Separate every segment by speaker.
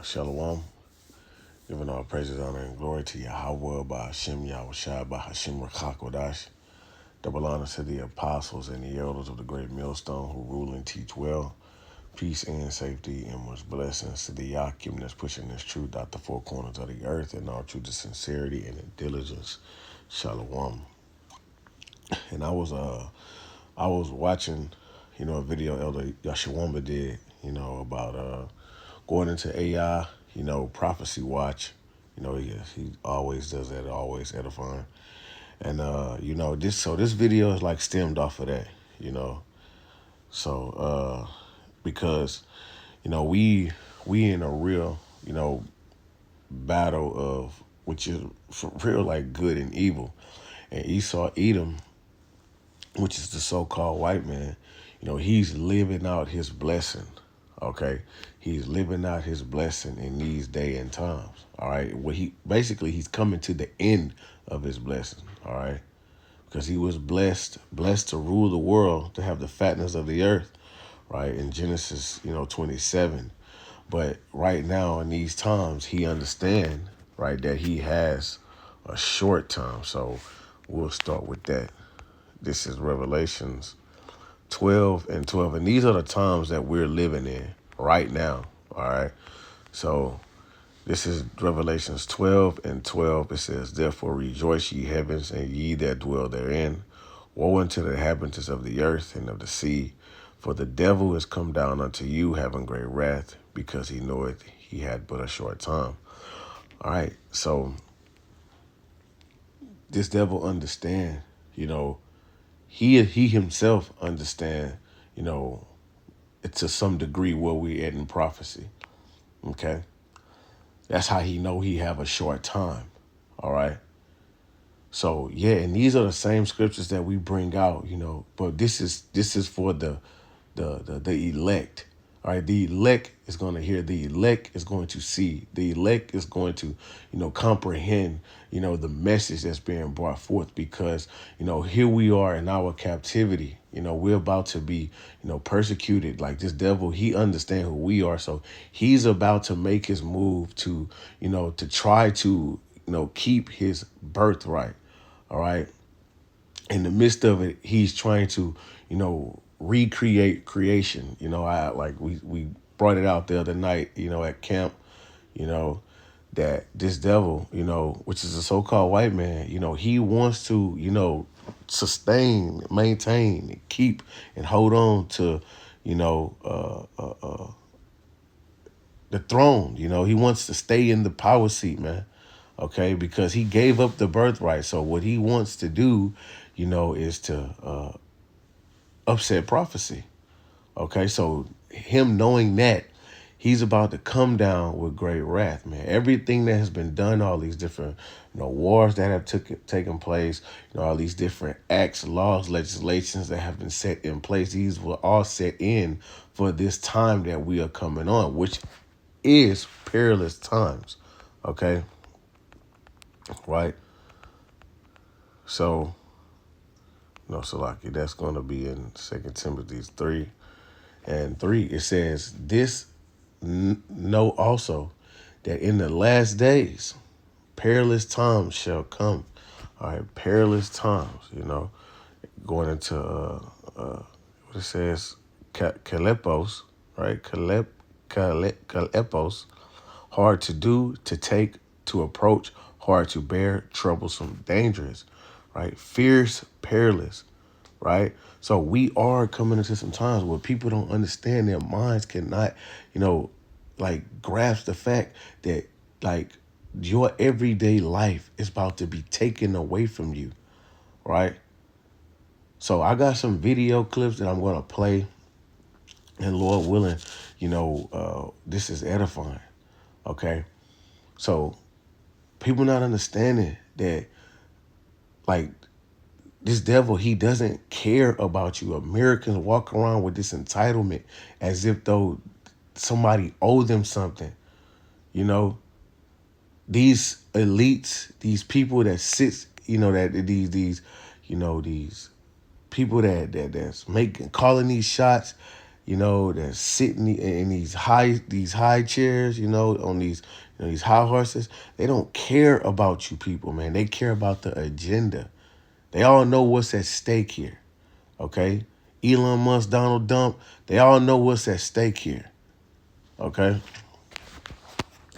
Speaker 1: Shalom. Giving all praises, honor, and glory to Yahweh by Hashem Yahushua by Hashem Rakakodash. Double honor to the apostles and the elders of the great millstone who rule and teach well. Peace and safety and much blessings to the Yakim that's pushing this truth out the four corners of the earth and all truth to sincerity and in diligence. Shalom. And I was watching, a video Elder Yashawamba did, about going into AI, prophecy watch. He always does that, always edifying. And this video is like stemmed off of that, you know. So because, we in a real, battle of which is for real like good and evil. And Esau Edom, which is the so-called white man, he's living out his blessing, okay? He's living out his blessing in these day and times, all right? He's coming to the end of his blessing, all right? Because he was blessed to rule the world, to have the fatness of the earth, right? In Genesis, 27. But right now in these times, he understand, right, that he has a short time. So we'll start with that. This is Revelations 12 and 12. And these are the times that we're living in right now. All right. So this is Revelations 12 and 12. It says, "Therefore rejoice, ye heavens, and ye that dwell therein. Woe unto the inhabitants of the earth and of the sea. For the devil is come down unto you, having great wrath, because he knoweth he had but a short time." All right. So this devil understand, he himself understand, to some degree where we at in prophecy. Okay. That's how he know he have a short time. All right. So yeah, and these are the same scriptures that we bring out, but this is for the elect. All right, the elect is going to hear, the elect is going to see, the elect is going to, comprehend, the message that's being brought forth because, here we are in our captivity. We're about to be, persecuted. Like this devil, he understands who we are. So he's about to make his move to, to try to, keep his birthright. All right. In the midst of it, he's trying to, recreate creation. We brought it out the other night, at camp, that this devil, which is a so-called white man, he wants to, sustain, maintain, keep, and hold on to, the throne. He wants to stay in the power seat, man. Okay, because he gave up the birthright. So what he wants to do, is to upset prophecy. Okay, so him knowing that, he's about to come down with great wrath, man. Everything that has been done, all these different, wars that have taken place, all these different acts, laws, legislations that have been set in place, these were all set in for this time that we are coming on, which is perilous times. Okay, right? So, Salaki, that's going to be in 2 Timothy 3 and 3. It says, "This know also that in the last days, perilous times shall come." All right, perilous times, going into what it says, kalepos, right? Kalepos, hard to do, to take, to approach, hard to bear, troublesome, dangerous, right? Fierce, perilous, right? So we are coming into some times where people don't understand, their minds cannot, grasp the fact that, your everyday life is about to be taken away from you, right? So I got some video clips that I'm going to play, and Lord willing, this is edifying, okay? So people not understanding that, this devil, he doesn't care about you. Americans walk around with this entitlement as if though somebody owed them something. These elites, these people that sits, these people that's calling these shots, that's sitting in these high chairs, on these high horses. They don't care about you people, man. They care about the agenda. They all know what's at stake here. Okay? Elon Musk, Donald Trump, they all know what's at stake here. Okay?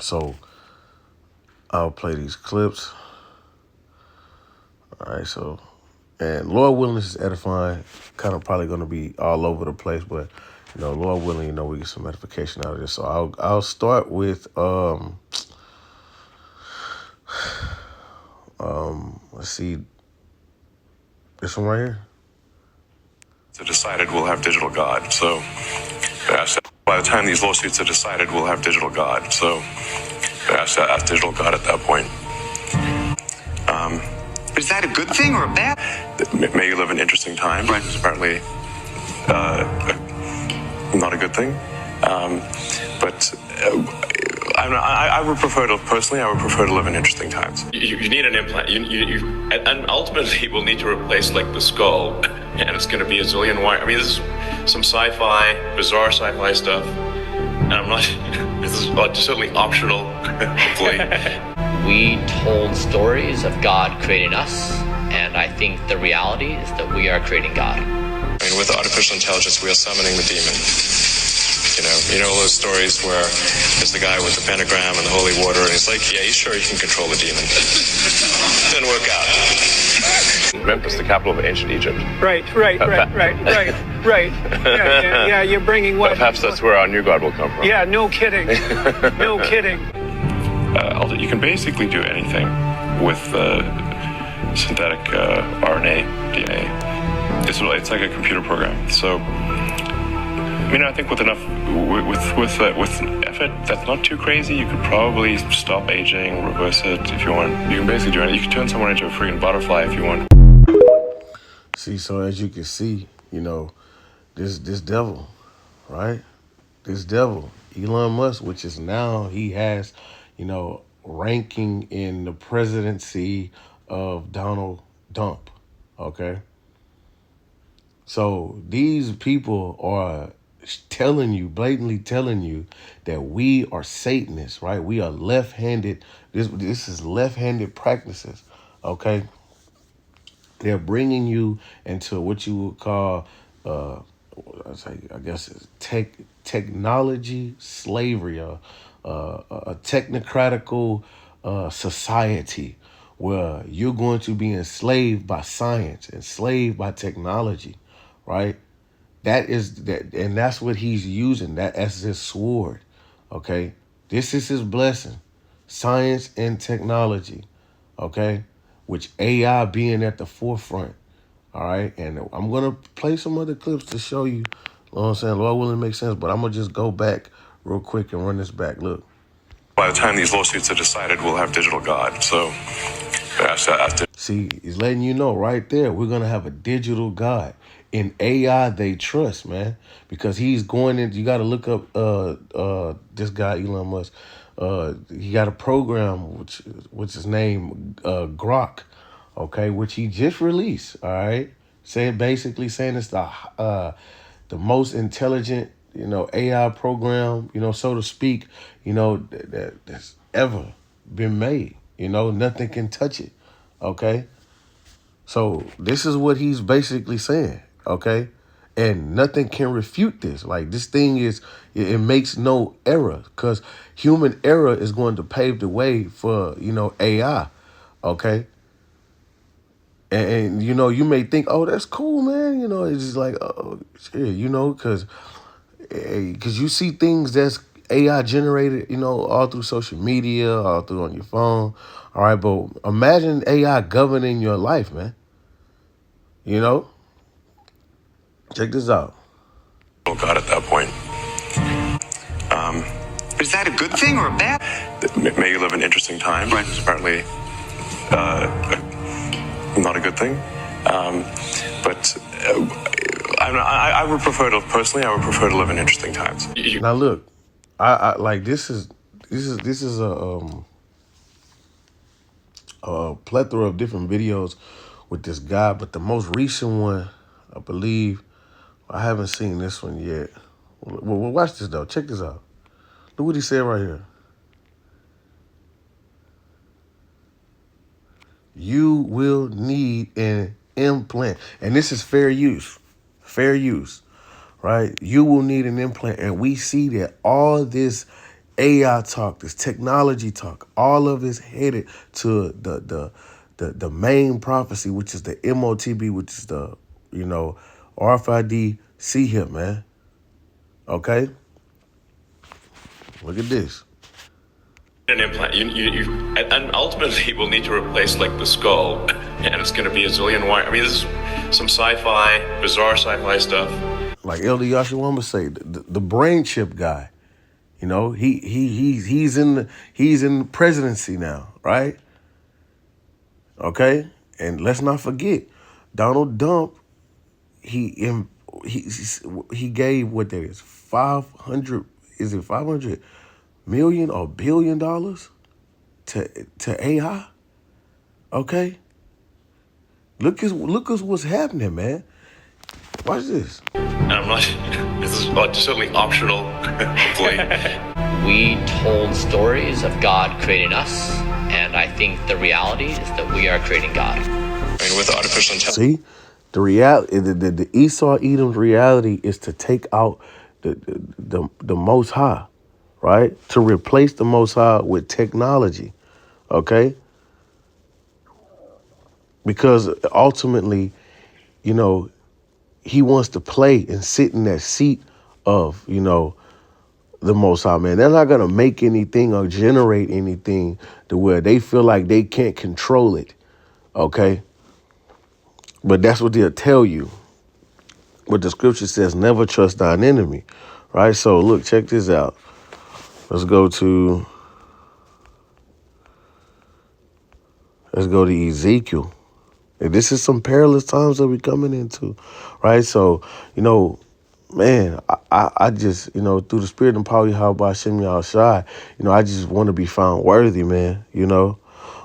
Speaker 1: So I'll play these clips. All right, so, and Lord willing, this is edifying. Kind of probably going to be all over the place, but Lord willing, we get some edification out of this. So I'll start with let's see, this one right here.
Speaker 2: Decided we'll have digital God. So by the time these lawsuits are decided, we'll have digital God. So ask digital God at that point.
Speaker 3: Is that a good thing or a bad?
Speaker 2: May you live in interesting times.
Speaker 3: Right.
Speaker 2: It's apparently not a good thing. But I would prefer to, personally, I would prefer to live in interesting times.
Speaker 4: You need an implant. And ultimately we'll need to replace like the skull, and it's going to be a zillion wire. I mean, this is some sci-fi, bizarre sci-fi stuff. And I'm not, this is certainly optional, hopefully.
Speaker 5: We told stories of God creating us, and I think the reality is that we are creating God.
Speaker 2: I mean, with artificial intelligence, we are summoning the demon. You know those stories where there's the guy with the pentagram and the holy water, and he's like, yeah, he's sure he can control the demon. Didn't work out.
Speaker 4: Memphis, the capital of ancient Egypt.
Speaker 6: Right. Yeah, you're bringing what?
Speaker 4: Perhaps that's where our new God will come from.
Speaker 6: Yeah, no kidding. No kidding.
Speaker 2: You can basically do anything with synthetic RNA, DNA. It's like a computer program. So, I think with enough, with effort, that's not too crazy. You could probably stop aging, reverse it if you want. You can basically do it. You can turn someone into a freaking butterfly if you want.
Speaker 1: See, so as you can see, this devil, right? This devil, Elon Musk, which is now he has, ranking in the presidency of Donald Trump. Okay. So these people are blatantly telling you that we are Satanists, right? We are left-handed. This is left-handed practices, okay? They're bringing you into what you would call, I guess, it's technology slavery, a technocratical society where you're going to be enslaved by science, enslaved by technology, right? And that's what he's using that as his sword. Okay. This is his blessing. Science and technology. Okay. Which AI being at the forefront. All right. And I'm going to play some other clips to show you, what I'm saying? Lord willing, make sense. But I'm going to just go back real quick and run this back. Look.
Speaker 2: By the time these lawsuits are decided, we'll have digital God. So
Speaker 1: see, he's letting you know right there, we're going to have a digital God. In AI, they trust, man, because he's going in. You got to look up this guy, Elon Musk. He got a program which is named Grok, okay, which he just released. All right, basically saying it's the most intelligent, AI program, so to speak, that's ever been made. Nothing can touch it. Okay, so this is what he's basically saying. Okay, and nothing can refute this. Like, this thing it makes no error, because human error is going to pave the way for AI. Okay, and you may think, oh, that's cool, man. It's just like, oh shit, because you see things that's AI generated, all through social media, all through on your phone. All right, but imagine AI governing your life, man. Check this out.
Speaker 2: God at that point.
Speaker 3: Is that a good thing or a bad?
Speaker 2: May you live in interesting times.
Speaker 3: Right.
Speaker 2: It's apparently not a good thing. But I would prefer to, personally, I would prefer to live in interesting times.
Speaker 1: Now look, I like this is a plethora of different videos with this guy, but the most recent one, I believe, I haven't seen this one yet. Well, watch this though. Check this out. Look what he said right here. You will need an implant, and this is fair use. Fair use, right? You will need an implant, and we see that all this AI talk, this technology talk, all of it's headed to the main prophecy, which is the MOTB, which is the RFID CHIP, man. Okay, look at this.
Speaker 4: An implant, and ultimately we'll need to replace like the skull, and it's going to be a zillion wire. I mean, this is some sci-fi, bizarre sci-fi stuff.
Speaker 1: Like Elder Yashawama say, the brain chip guy. You know, he's in the presidency now, right? Okay, and let's not forget, Donald Trump. He gave what that is 500. Is it 500 million or $1 billion to AI? Okay. Look at what's happening, man. Watch this.
Speaker 4: And I'm not. This is certainly optional. Hopefully.
Speaker 5: We told stories of God creating us, and I think the reality is that we are creating God.
Speaker 4: I mean, with artificial intelligence.
Speaker 1: See, the reality, the Esau Edom's reality is to take out the Most High, right? To replace the Most High with technology, okay? Because ultimately, he wants to play and sit in that seat of, the Most High, man. They're not going to make anything or generate anything to where they feel like they can't control it, okay? But that's what they'll tell you. What the scripture says, never trust thine enemy, right? So look, check this out. Let's go to Ezekiel. And this is some perilous times that we're coming into, right? So, man, I just, through the spirit and power of Yahweh Hashem Yahushai, I just want to be found worthy, man,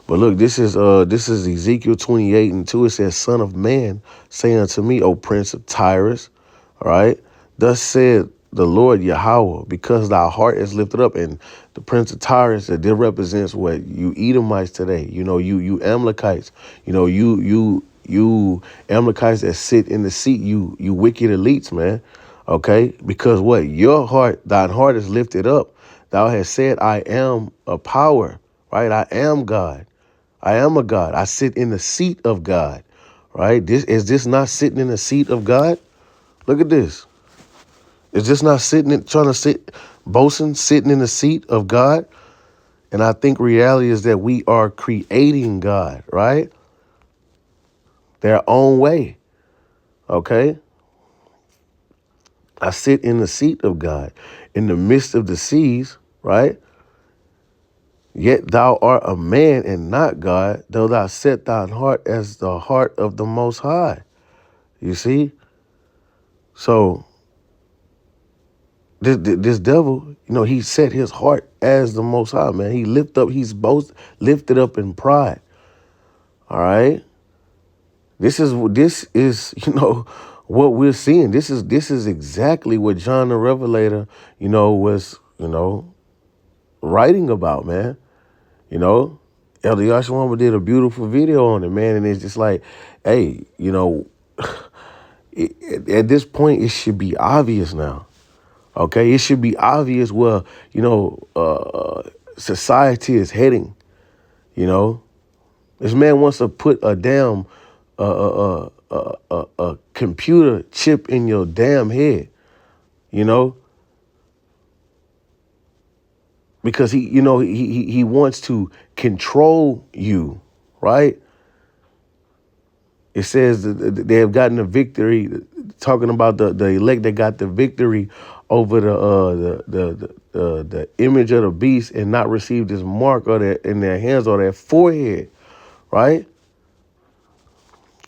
Speaker 1: But look, this is Ezekiel 28:2. It says, Son of man, say unto me, O Prince of Tyrus, all right? Thus said the Lord Yahweh, because thy heart is lifted up. And the Prince of Tyrus, that represents what? You Edomites today, you Amalekites, you Amalekites that sit in the seat, you wicked elites, man. Okay? Because what? Thine heart is lifted up. Thou hast said, I am a power, right? I am God. I am a God. I sit in the seat of God, right? Is this not sitting in the seat of God? Look at this. Is this not boasting, sitting in the seat of God? And I think reality is that we are creating God, right? Their own way, okay? I sit in the seat of God in the midst of the seas, right? Yet thou art a man and not God, though thou set thine heart as the heart of the Most High. You see? So this devil, he set his heart as the Most High, man. He's both lifted up in pride. All right? This is what we're seeing. This is exactly what John the Revelator, was, writing about, man. Elder Yashawama did a beautiful video on it, man. And it's just like, hey, at this point, it should be obvious now. Okay, it should be obvious where, society is heading. This man wants to put a damn a computer chip in your damn head, because he wants to control you, right? It says that they have gotten a victory, talking about the elect that got the victory over the image of the beast and not received his mark in their hands or their forehead, right?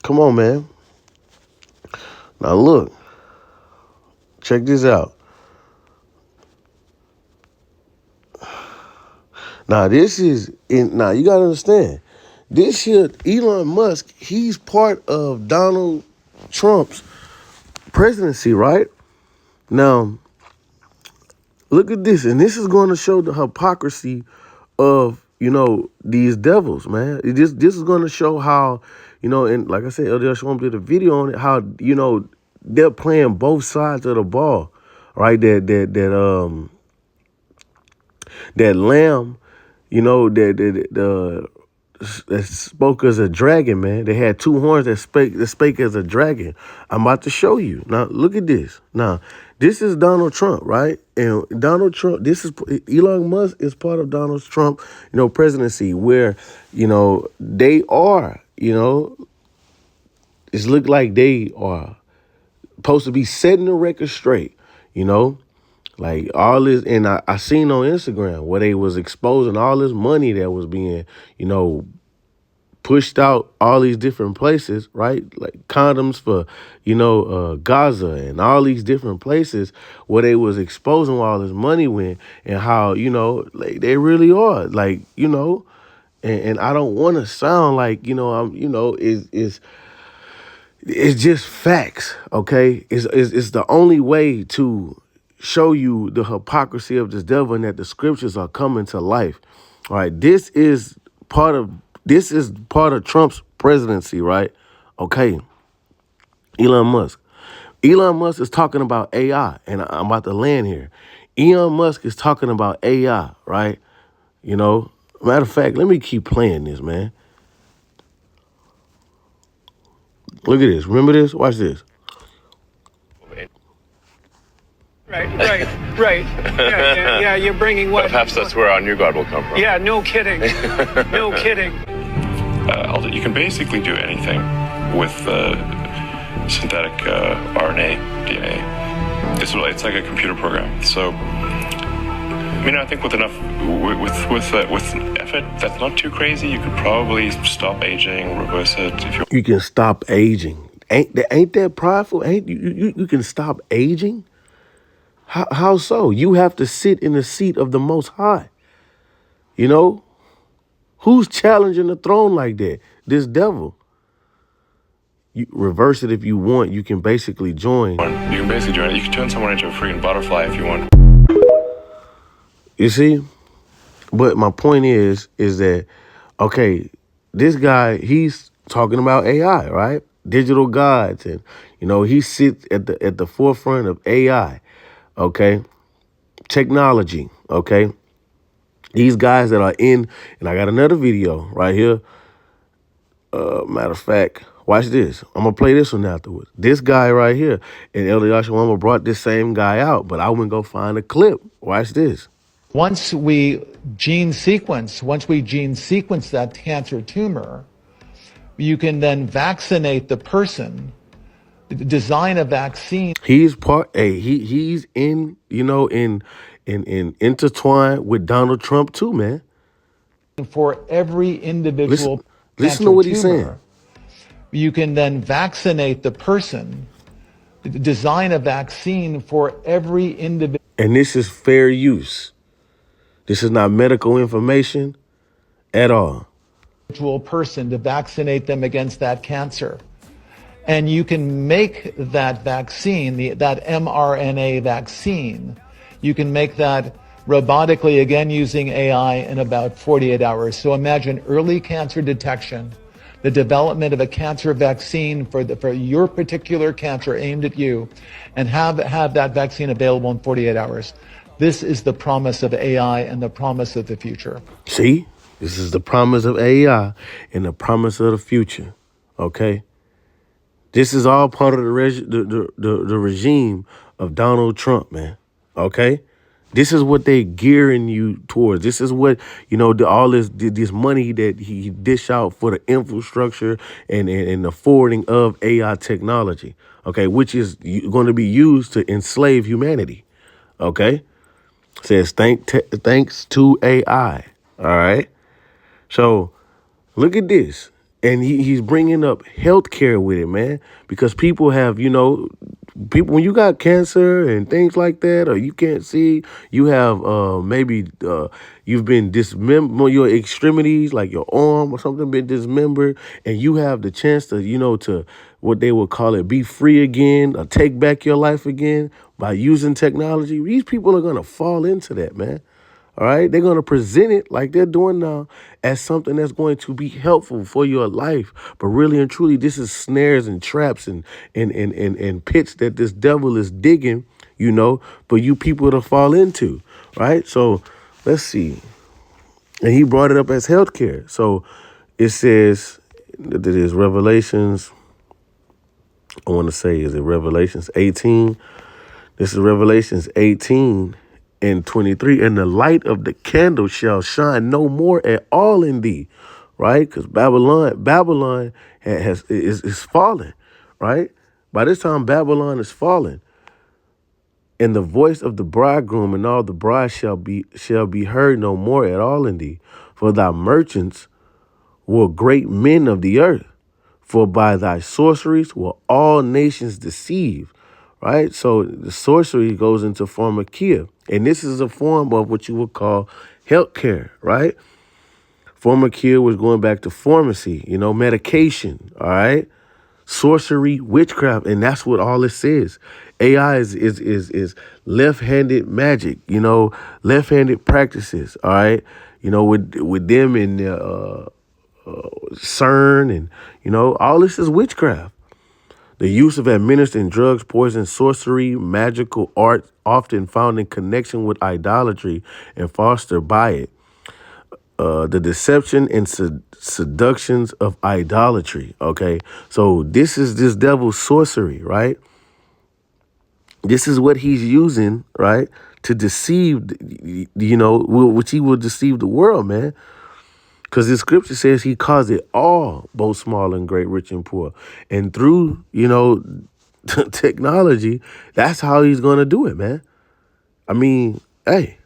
Speaker 1: Come on, man. Now look, check this out. Now you gotta understand, this here, Elon Musk, he's part of Donald Trump's presidency, right? Now, Look at this, and this is going to show the hypocrisy of these devils, man. This is going to show how and like I said, Elder Shawam did a video on it. How they're playing both sides of the ball, right? That lamb, that spoke as a dragon, man. They had two horns that spake as a dragon. I'm about to show you. Now, look at this. Now, this is Donald Trump, right? And Donald Trump, Elon Musk is part of Donald Trump, presidency, where, they are, it's looked like they are supposed to be setting the record straight, like all this. And I seen on Instagram where they was exposing all this money that was being, pushed out all these different places, right? Like condoms for, Gaza and all these different places where they was exposing where all this money went and how, like they really are like, and I don't want to sound like, it's just facts, okay? It's the only way to show you the hypocrisy of this devil and that the scriptures are coming to life. All right, this is part of Trump's presidency, right? Okay, Elon Musk. Elon Musk is talking about AI, and I'm about to land here. Elon Musk is talking about AI, right? Matter of fact, let me keep playing this, man. Look at this. Remember this? Watch this.
Speaker 6: Right. Yeah, you're bringing what?
Speaker 4: Perhaps that's where our new God will come from.
Speaker 6: Yeah, no kidding. No kidding.
Speaker 2: Alder, you can basically do anything with synthetic RNA, DNA. It's like a computer program. So, I think with enough, with effort, that's not too crazy. You could probably stop aging, reverse it if you.
Speaker 1: You can stop aging. Ain't that prideful? Ain't you can stop aging? How so? You have to sit in the seat of the Most High. Who's challenging the throne like that? This devil. You reverse it if you want. You can basically join.
Speaker 2: You can basically join it. You can turn someone into a freaking butterfly if you want.
Speaker 1: You see? But my point is that, okay, this guy, he's talking about AI, right? Digital gods. And, he sits at the forefront of AI, okay? Technology, okay? These guys that are in, and I got another video right here. Matter of fact, watch this. I'm going to play this one afterwards. This guy right here, and Elder Yashawama brought this same guy out, but I went go find a clip. Watch this.
Speaker 7: Once we gene sequence that cancer tumor, you can then vaccinate the person, design a vaccine.
Speaker 1: He's he's in, in intertwined with Donald Trump too, man.
Speaker 7: For every individual
Speaker 1: listen to what he's saying.
Speaker 7: You can then vaccinate the person, design a vaccine for every individual.
Speaker 1: And this is fair use. This is not medical information at all.
Speaker 7: Person to vaccinate them against that cancer. And you can make that vaccine, that mRNA vaccine, you can make that robotically, again using AI, in about 48 hours. So imagine early cancer detection, the development of a cancer vaccine for your particular cancer aimed at you, and have that vaccine available in 48 hours. This is the promise of AI and the promise of the future.
Speaker 1: See, this is the promise of AI and the promise of the future. Okay, this is all part of the regime of Donald Trump, man. Okay, this is what they gearing you towards. This is what all this money that he dish out for the infrastructure and the forwarding of AI technology. Okay, which is going to be used to enslave humanity. Okay. Says thanks to AI. All right. So look at this. And he's bringing up healthcare with it, man, because people have, people, when you got cancer and things like that, or you can't see, you have maybe you've been dismembered, your extremities, like your arm or something, been dismembered, and you have the chance to, to what they would call it, be free again, or take back your life again by using technology. These people are gonna fall into that, man. All right, they're going to present it like they're doing now as something that's going to be helpful for your life. But really and truly, this is snares and traps and pits that this devil is digging, for you people to fall into. Right. So let's see. And he brought it up as healthcare. So it says that it is Revelations. I want to say, is it Revelations 18? This is Revelations 18. And 23, and the light of the candle shall shine no more at all in thee, right? Because Babylon is fallen, right? By this time, Babylon is fallen, and the voice of the bridegroom and all the bride shall be heard no more at all in thee, for thy merchants were great men of the earth, for by thy sorceries were all nations deceived. Right? So the sorcery goes into pharmakia. And this is a form of what you would call healthcare, right? Pharmakia was going back to pharmacy, medication, all right? Sorcery, witchcraft, and that's what all this is. AI is left-handed magic, left-handed practices, all right? With them and CERN and, all this is witchcraft. The use of administering drugs, poison, sorcery, magical art, often found in connection with idolatry and fostered by it. The deception and seductions of idolatry. Okay, so this is this devil's sorcery, right? This is what he's using, right, to deceive, which he will deceive the world, man. Because the scripture says he caused it all, both small and great, rich and poor. And through, technology, that's how he's going to do it, man. I mean, hey.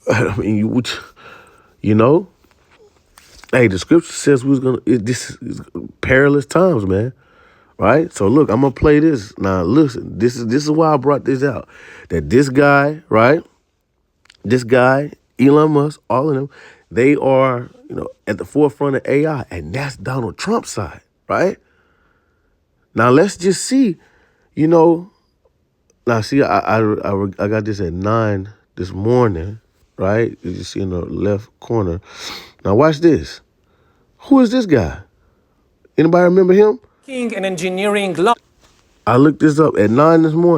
Speaker 1: Hey, the scripture says this is perilous times, man. Right? So look, I'm going to play this. Now, listen, this is why I brought this out. That this guy, right? This guy, Elon Musk, all of them, they are, at the forefront of AI, and that's Donald Trump's side, right? Now let's just see, Now see, I got this at 9 this morning, right? You see in the left corner. Now watch this. Who is this guy? Anybody remember him?
Speaker 6: King and engineering.
Speaker 1: I looked this up at 9 this morning.